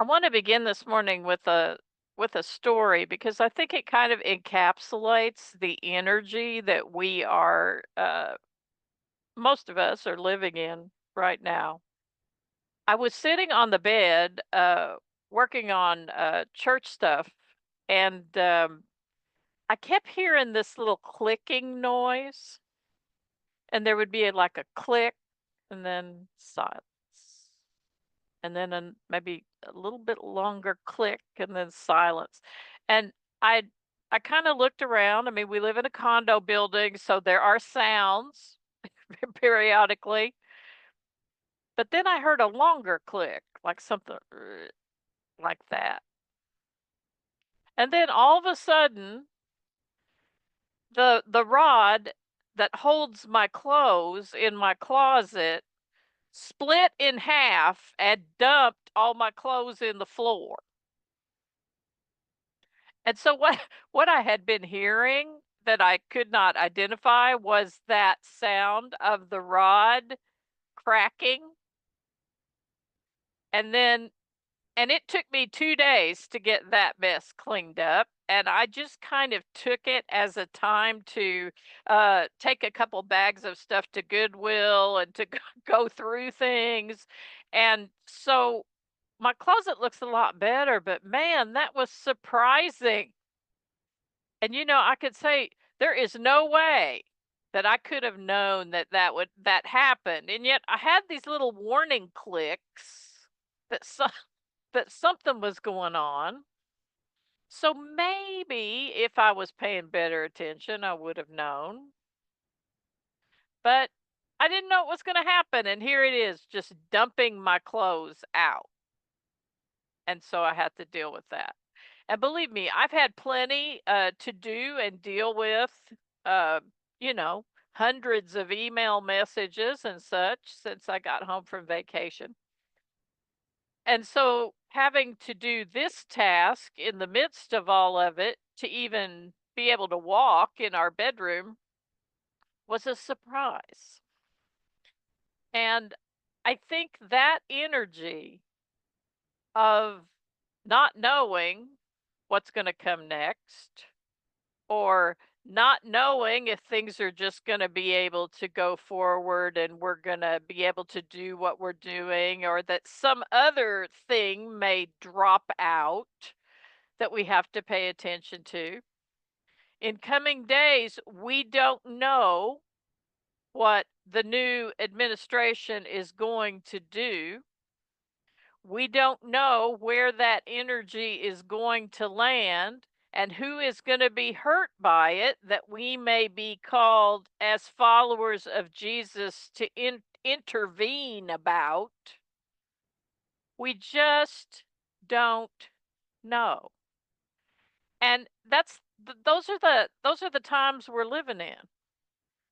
I want to begin this morning with a story because I think it kind of encapsulates the energy that we are most of us are living in right now. I was sitting on the bed working on church stuff and I kept hearing this little clicking noise and there would be like a click and then silence and then maybe a little bit longer click and then silence. And I I kind of looked around. I mean, we live in a condo building, so there are sounds periodically. But then I heard a longer click, like something like that. And then all of a sudden, the rod that holds my clothes in my closet split in half and dumped all my clothes in the floor. And so what what I had been hearing that I could not identify was that sound of the rod cracking, and then and it took me 2 days to get that mess cleaned up, and I just kind of took it as a time to, take a couple bags of stuff to Goodwill and to go through things, and so my closet looks a lot better, but man, that was surprising. And, I could say there is no way that I could have known that that happened, and yet I had these little warning clicks that that something was going on. So maybe if I was paying better attention, I would have known. But I didn't know it was gonna happen, and here it is, just dumping my clothes out, and so I had to deal with that. And believe me, I've had plenty, to do and deal with, uh, you know, hundreds of email messages and such since I got home from vacation. And so having to do this task in the midst of all of it to even be able to walk in our bedroom was a surprise. And I think that energy of not knowing what's going to come next or not knowing if things are just going to be able to go forward and we're going to be able to do what we're doing, or that some other thing may drop out that we have to pay attention to. In coming days, we don't know what the new administration is going to do. We don't know where that energy is going to land and who is going to be hurt by it, that we may be called as followers of Jesus to intervene about. We just don't know. And those are the times we're living in.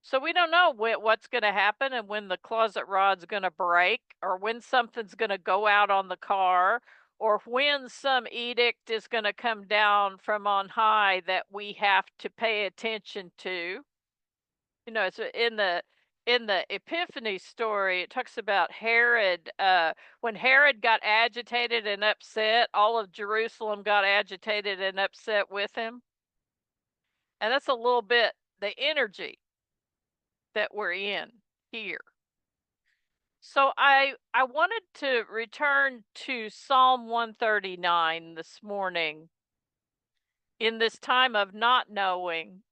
So we don't know what's going to happen and when the closet rod's going to break or when something's going to go out on the car or when some edict is going to come down from on high that we have to pay attention to. It's in the Epiphany story, it talks about Herod. When Herod got agitated and upset, all of Jerusalem got agitated and upset with him. And that's a little bit the energy that we're in here. So I wanted to return to Psalm 139 this morning in this time of not knowing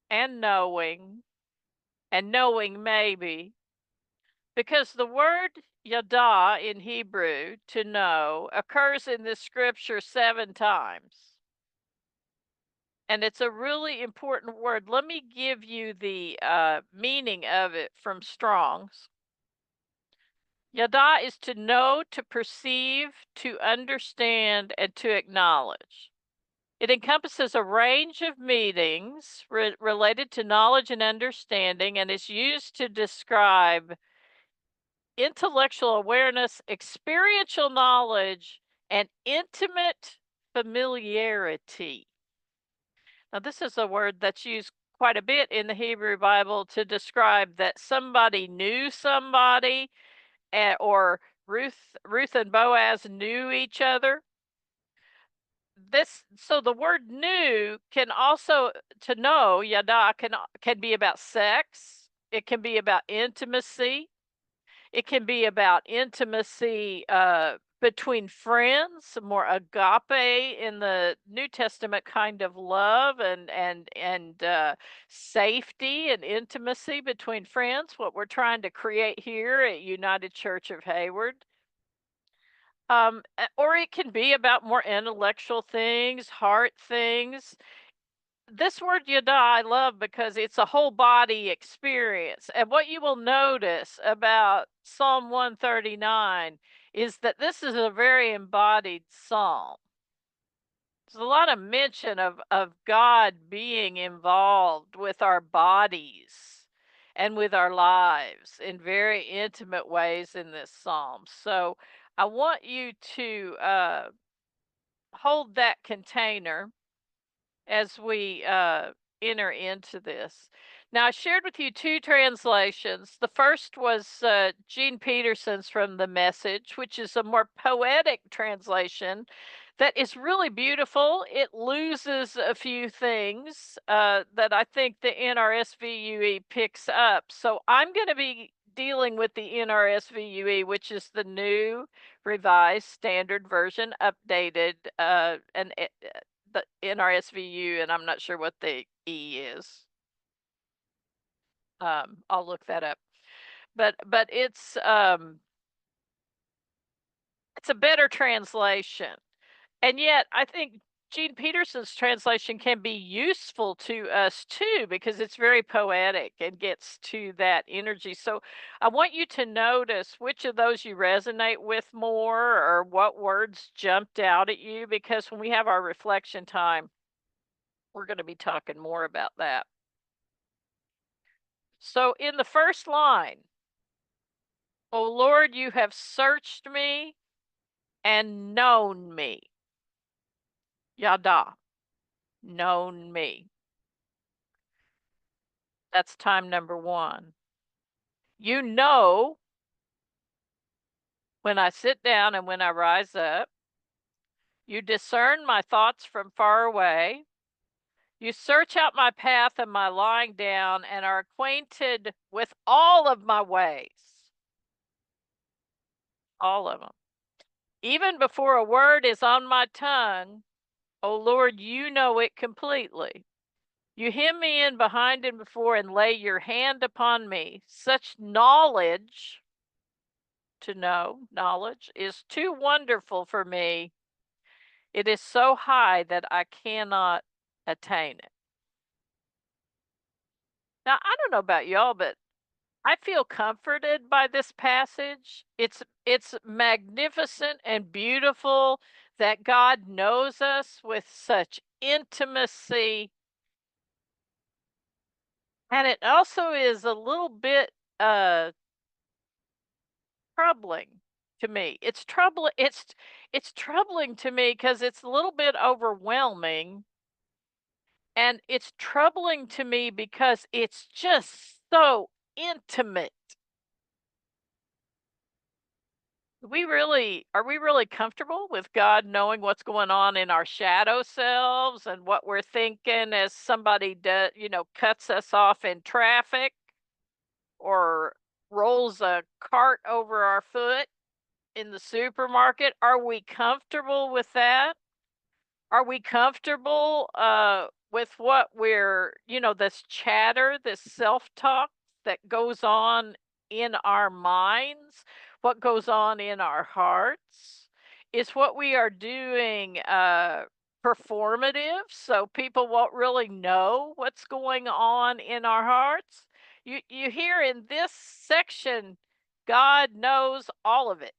and knowing and knowing maybe, because the word yada in Hebrew, to know, occurs in this scripture 7 times. And it's a really important word. Let me give you the meaning of it from Strong's. Yada is to know, to perceive, to understand, and to acknowledge. It encompasses a range of meanings related to knowledge and understanding, and is used to describe intellectual awareness, experiential knowledge, and intimate familiarity. Now, this is a word that's used quite a bit in the Hebrew Bible to describe that somebody knew somebody, or Ruth and Boaz knew each other. So the word "knew" can also, to know, yada, can be about sex. It can be about intimacy. It can be about intimacy between friends, more agape in the New Testament kind of love, and safety and intimacy between friends. What we're trying to create here at United Church of Hayward. Or it can be about more intellectual things, heart things. This word yada I love because it's a whole body experience. And what you will notice about Psalm 139 is that this is a very embodied psalm. There's a lot of mention of God being involved with our bodies and with our lives in very intimate ways in this psalm. So I want you to hold that container as we enter into this. Now, I shared with you two translations. The first was Jeanne Peterson's from The Message, which is a more poetic translation that is really beautiful. It loses a few things that I think the NRSVUE picks up. So I'm going to be dealing with the NRSVUE, which is the new revised standard version, updated, and the NRSVU, and I'm not sure what the E is. I'll look that up. But it's a better translation. And yet I think Jeanne Peterson's translation can be useful to us too, because it's very poetic and gets to that energy. So I want you to notice which of those you resonate with more, or what words jumped out at you, because when we have our reflection time, we're going to be talking more about that. So in the first line, "O Lord, you have searched me and known me." Yada, known me. That's time number one. You know when I sit down and when I rise up. You discern my thoughts from far away. You search out my path and my lying down, and are acquainted with all of my ways. All of them. Even before a word is on my tongue, O Lord, you know it completely. You hem me in behind and before, and lay your hand upon me. Such knowledge, to know, knowledge, is too wonderful for me. It is so high that I cannot attain it. Now, I don't know about y'all, but I feel comforted by this passage. It's magnificent and beautiful that God knows us with such intimacy. And it also is a little bit troubling to me. It's troubling to me because it's a little bit overwhelming, and it's troubling to me because it's just so intimate. Are we really comfortable with God knowing what's going on in our shadow selves and what we're thinking as somebody does, cuts us off in traffic, or rolls a cart over our foot in the supermarket? Are we comfortable with that? Are we comfortable with what this chatter, this self-talk that goes on in our minds, what goes on in our hearts? Is what we are doing performative, so people won't really know what's going on in our hearts? You hear in this section, God knows all of it.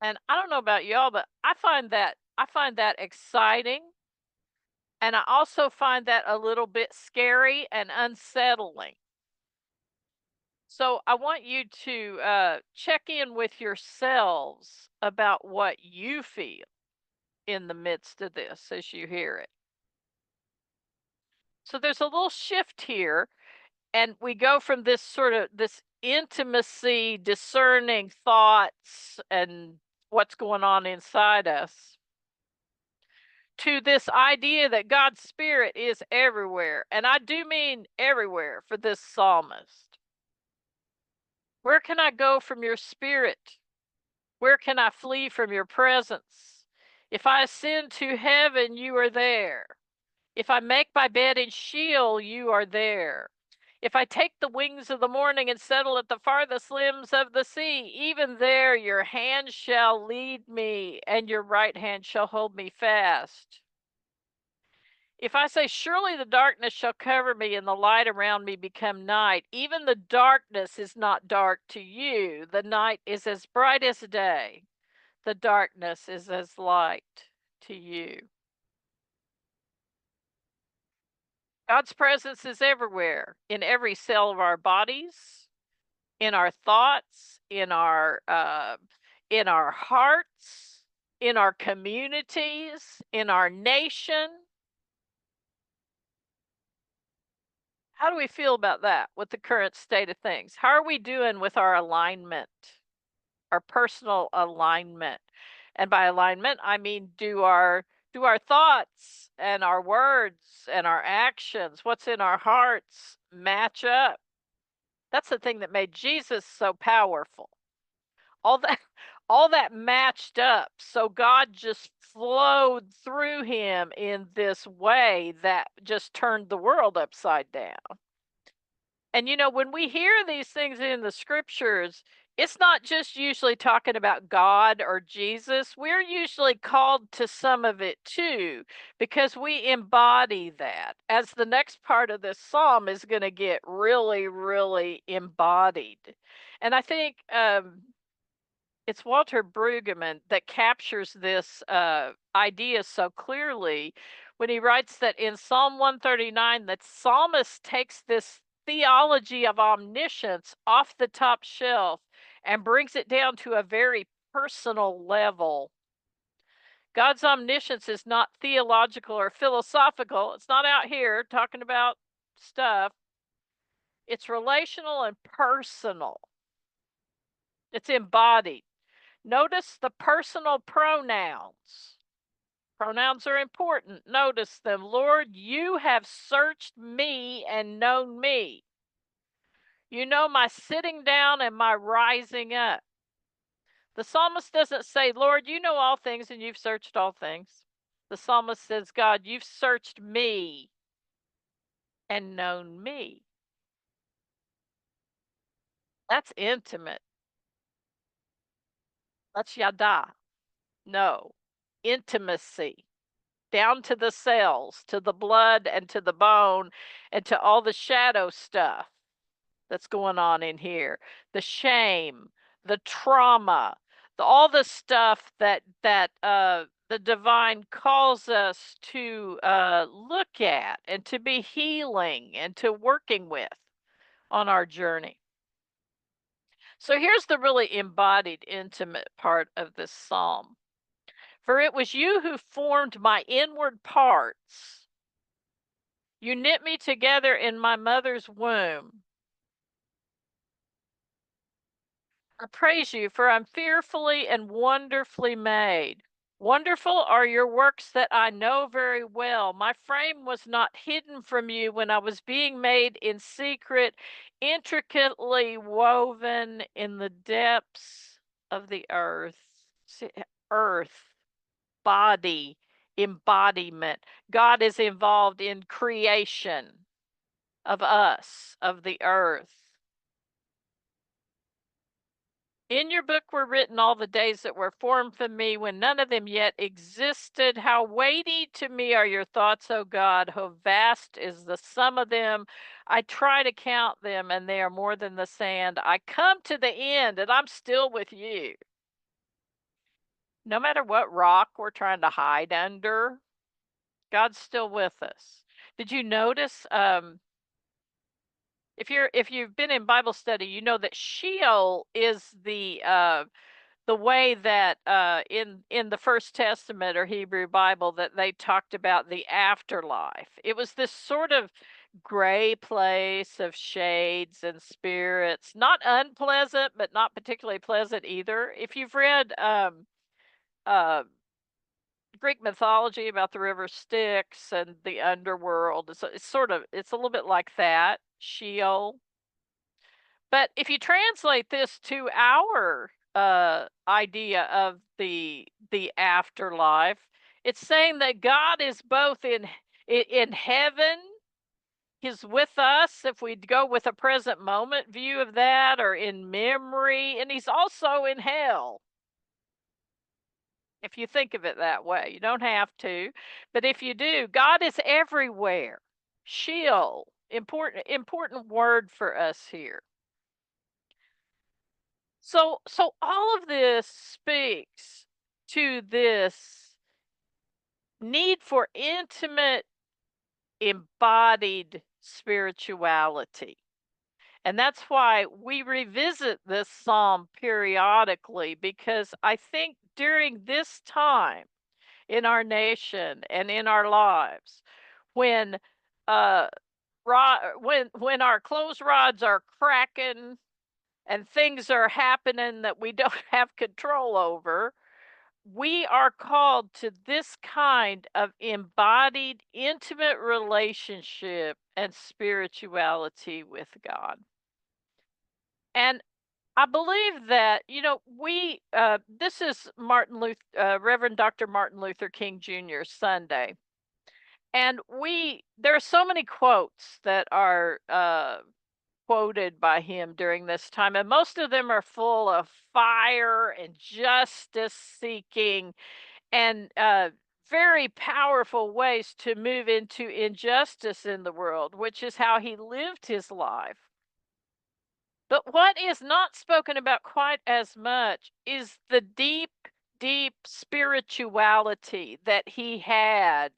And I don't know about y'all, but I find that exciting, and I also find that a little bit scary and unsettling. So I want you to check in with yourselves about what you feel in the midst of this as you hear it. So there's a little shift here. And we go from this sort of this intimacy, discerning thoughts and what's going on inside us, to this idea that God's Spirit is everywhere. And I do mean everywhere for this psalmist. Where can I go from your Spirit? Where can I flee from your presence? If I ascend to heaven, you are there. If I make my bed in Sheol, you are there. If I take the wings of the morning and settle at the farthest limbs of the sea, even there your hand shall lead me, and your right hand shall hold me fast. If I say, surely the darkness shall cover me, and the light around me become night, even the darkness is not dark to you. The night is as bright as day. The darkness is as light to you. God's presence is everywhere, in every cell of our bodies, in our thoughts, in our hearts, in our communities, in our nation. How do we feel about that with the current state of things? How are we doing with our alignment, our personal alignment? And by alignment, I mean do our thoughts and our words and our actions, what's in our hearts, match up? That's the thing that made Jesus so powerful. All that all that matched up. So God just flowed through him in this way that just turned the world upside down. And when we hear these things in the scriptures, it's not just usually talking about God or Jesus. We're usually called to some of it too, because we embody that. As the next part of this psalm is going to get really, really embodied. And I think it's Walter Brueggemann that captures this idea so clearly when he writes that in Psalm 139, the psalmist takes this theology of omniscience off the top shelf and brings it down to a very personal level. God's omniscience is not theological or philosophical. It's not out here talking about stuff. It's relational and personal. It's embodied. Notice the personal pronouns. Pronouns are important. Notice them. Lord, you have searched me and known me. You know my sitting down and my rising up. The psalmist doesn't say, Lord, you know all things and you've searched all things. The psalmist says, God, you've searched me and known me. That's intimate. That's yada. No, intimacy. Down to the cells, to the blood and to the bone and to all the shadow stuff that's going on in here. The shame, the trauma, all the stuff that the divine calls us to look at and to be healing and to working with on our journey. So here's the really embodied, intimate part of this psalm. For it was you who formed my inward parts. You knit me together in my mother's womb. I praise you, for I'm fearfully and wonderfully made. Wonderful are your works that I know very well. My frame was not hidden from you when I was being made in secret, intricately woven in the depths of the earth. See, earth, body, embodiment. God is involved in creation of us, of the earth. In your book were written all the days that were formed for me when none of them yet existed. How weighty to me are your thoughts, O God. How vast is the sum of them. I try to count them, and they are more than the sand. I come to the end, and I'm still with you. No matter what rock we're trying to hide under, God's still with us. Did you notice if you've been in Bible study, you know that Sheol is the way that in the First Testament or Hebrew Bible that they talked about the afterlife. It was this sort of gray place of shades and spirits. Not unpleasant, but not particularly pleasant either. If you've read uh, Greek mythology about the river Styx and the underworld, it's sort of, it's a little bit like that, Sheol. But if you translate this to our idea of the afterlife, it's saying that God is both in heaven. He's with us if we go with a present moment view of that, or in memory, and he's also in hell. If you think of it that way, you don't have to, but if you do, God is everywhere. Sheol, important word for us here. So all of this speaks to this need for intimate, embodied spirituality. And that's why we revisit this psalm periodically, because I think during this time in our nation and in our lives, when uh when our clothes rods are cracking and things are happening that we don't have control over, we are called to this kind of embodied, intimate relationship and spirituality with God. And I believe that, this is Reverend Dr. Martin Luther King Jr. Sunday. And there are so many quotes that are quoted by him during this time, and most of them are full of fire and justice seeking and very powerful ways to move into injustice in the world, which is how he lived his life. But what is not spoken about quite as much is the deep, deep spirituality that he had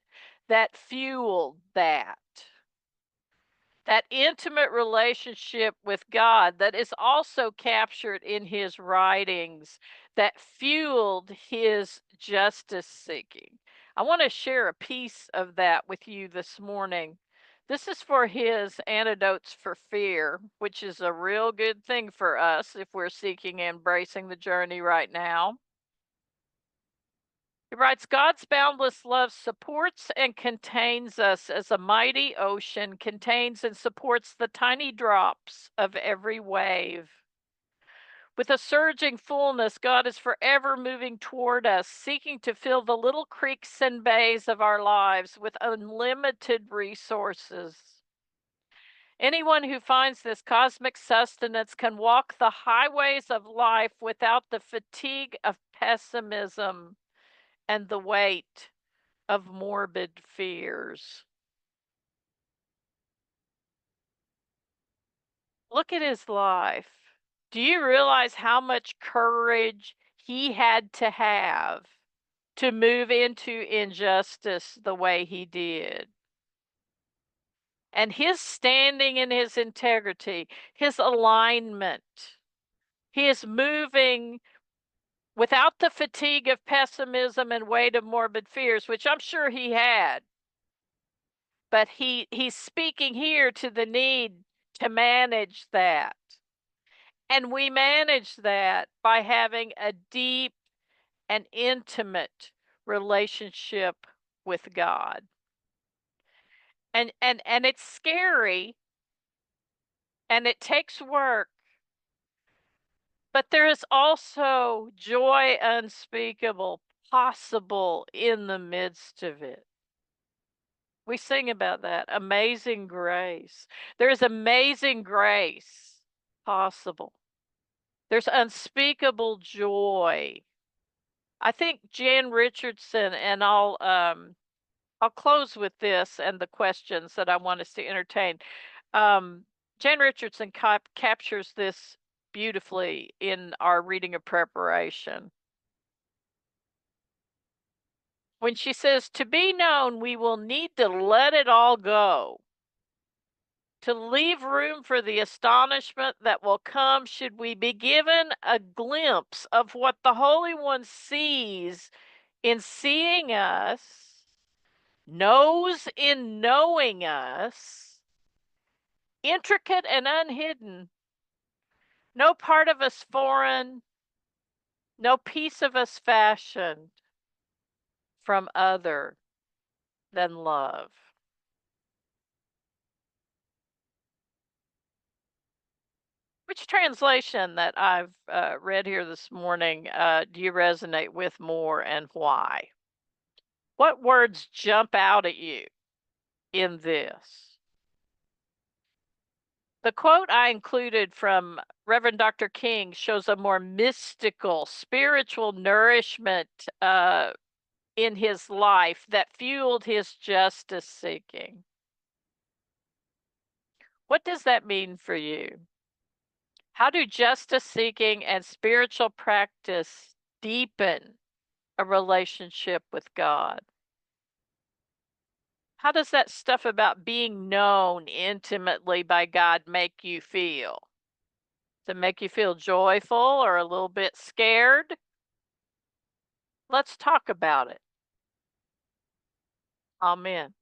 that fueled that. That intimate relationship with God that is also captured in his writings that fueled his justice seeking. I want to share a piece of that with you this morning. This is for his Antidotes for Fear, which is a real good thing for us if we're seeking and embracing the journey right now. He writes, God's boundless love supports and contains us as a mighty ocean contains and supports the tiny drops of every wave. With a surging fullness, God is forever moving toward us, seeking to fill the little creeks and bays of our lives with unlimited resources. Anyone who finds this cosmic sustenance can walk the highways of life without the fatigue of pessimism and the weight of morbid fears. Look at his life. Do you realize how much courage he had to move into injustice the way he did? And his standing in his integrity, his alignment, his moving without the fatigue of pessimism and weight of morbid fears, which I'm sure he had. But he's speaking here to the need to manage that. And we manage that by having a deep and intimate relationship with God. And it's scary and it takes work. But there is also joy unspeakable possible in the midst of it. We sing about that. Amazing grace. There's amazing grace possible. There's unspeakable joy. I think Jan Richardson, and I'll close with this and the questions that I want us to entertain. Jan Richardson captures this beautifully in our reading of preparation. When she says, to be known, we will need to let it all go. To leave room for the astonishment that will come should we be given a glimpse of what the Holy One sees in seeing us, knows in knowing us, intricate and unhidden, no part of us foreign, no piece of us fashioned from other than love. Which translation that I've read here this morning do you resonate with more and why? What words jump out at you in this? The quote I included from Reverend Dr. King shows a more mystical, spiritual nourishment in his life that fueled his justice seeking. What does that mean for you? How do justice seeking and spiritual practice deepen a relationship with God? How does that stuff about being known intimately by God make you feel? Does it make you feel joyful or a little bit scared? Let's talk about it. Amen.